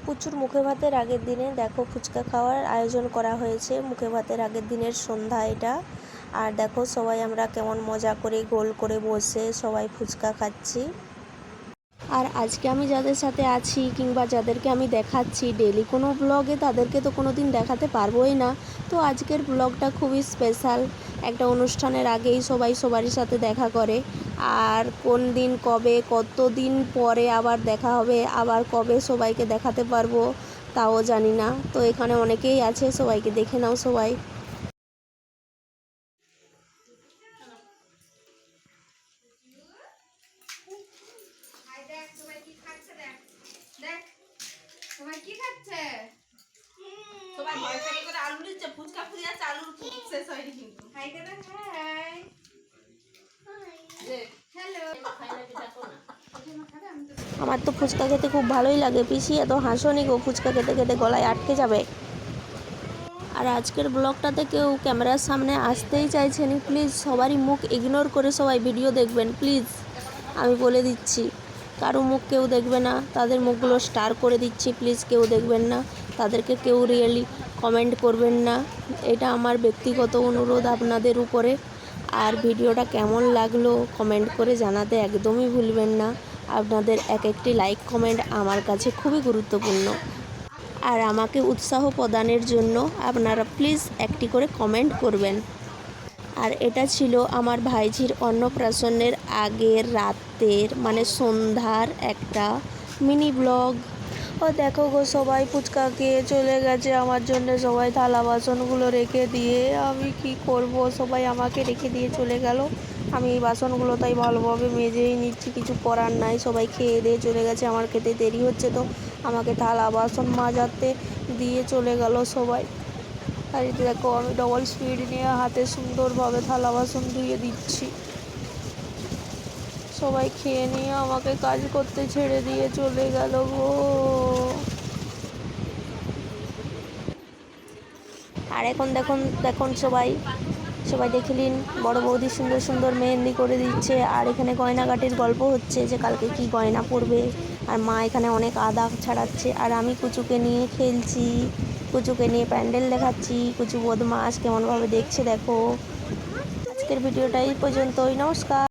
প্রচুর মুখে ভাতের আগের দিনে দেখো ফুচকা খাওয়ার আয়োজন করা হয়েছে। মুখে ভাতের আগের দিনের সন্ধ্যা এটা। আর দেখো সবাই আমরা কেমন মজা করে গোল করে বসে সবাই ফুচকা খাচ্ছি। আর আজকে আমি যাদের সাথে আছি কিংবা যাদেরকে আমি দেখাচ্ছি ডেলি কোনো ব্লগে, তাদেরকে তো কোনো দিন দেখাতে পারবোই না। তো আজকের ব্লগটা খুবই স্পেশাল। একটা অনুষ্ঠানের আগেই সবাই সবারই সাথে দেখা করে। আর কোন দিন কবে কত দিন পরে আবার দেখা হবে, আবার কবে সবাইকে দেখাতে পারবো তাও জানি না। তো এখানে অনেকেই আছে, সবাইকে দেখে নাও সবাই। সবাই কি খাচ্ছে? সবাই ভয় করে আলু নিচ্ছে, ফুচকা ফুচকা আছে, আলুর শেষ হয়নি কিন্তু। হাই করে হাই। হ্যালো। আমার তো ফুচকা খেতে খুব ভালোই লাগে। পিসি এত হাসনি গো, ফুচকা খেতে খেতে গলায় আটকে যাবে। আর আজকের ব্লগটাতে কেউ ক্যামেরার সামনে আসতেই চাইছেন। প্লিজ সবারই মুখ ইগনোর করে সবাই ভিডিও দেখবেন প্লিজ। আমি বলে দিচ্ছি, কারো মুখ কেউ দেখবে না, তাদের মুখগুলো স্টার করে দিচ্ছি, প্লিজ কেউ দেখবেন না। তাদেরকে কেউ রিয়েলি কমেন্ট করবেন না, এটা আমার ব্যক্তিগত অনুরোধ আপনাদের উপরে। আর ভিডিওটা কেমন লাগলো কমেন্ট করে জানাতে একদমই ভুলবেন না। আপনাদের এক একটি লাইক কমেন্ট আমার কাছে খুবই গুরুত্বপূর্ণ। আর আমাকে উৎসাহ প্রদানের জন্য আপনারা প্লিজ একটি করে কমেন্ট করবেন। আর এটা ছিল আমার ভাইঝির অন্নপ্রাশনের আগের রাতের মানে সন্ধ্যার একটা মিনি ব্লগ। ও দেখো গো, সবাই ফুচকা খেয়ে চলে গেছে আমার জন্য। সবাই থালা বাসনগুলো রেখে দিয়ে, আমি কি করব, সবাই আমাকে রেখে দিয়ে চলে গেল। আমি এই বাসনগুলো তাই ভালোভাবে মেজেই নিচ্ছি, কিছু করার নাই। সবাই খেয়ে দিয়ে চলে গেছে, আমার খেতে দেরি হচ্ছে, তো আমাকে থালা বাসন মাজাতে দিয়ে চলে গেল সবাই। আর এই দেখো আমি ডবল স্পিড নিয়ে হাতে সুন্দরভাবে থালা বাসন ধুয়ে দিচ্ছি। সবাই খেয়ে নিয়ে আমাকে কাজ করতে ছেড়ে দিয়ে চলে গেল গো। আর এখন দেখুন সবাই দেখে নিন, বড় বৌদি সুন্দর সুন্দর মেহেন্দি করে দিচ্ছে। আর এখানে গয়নাগাটির গল্প হচ্ছে যে কালকে কি গয়না পরবে। আর মা এখানে অনেক আদা ছাড়াচ্ছে, আর আমি কুচুকে নিয়ে খেলছি, কুচুকে নিয়ে প্যান্ডেল দেখাচ্ছি। কুচু বদমাস কেমনভাবে দেখছে দেখো। আজকের ভিডিওটা এই পর্যন্তই, নমস্কার।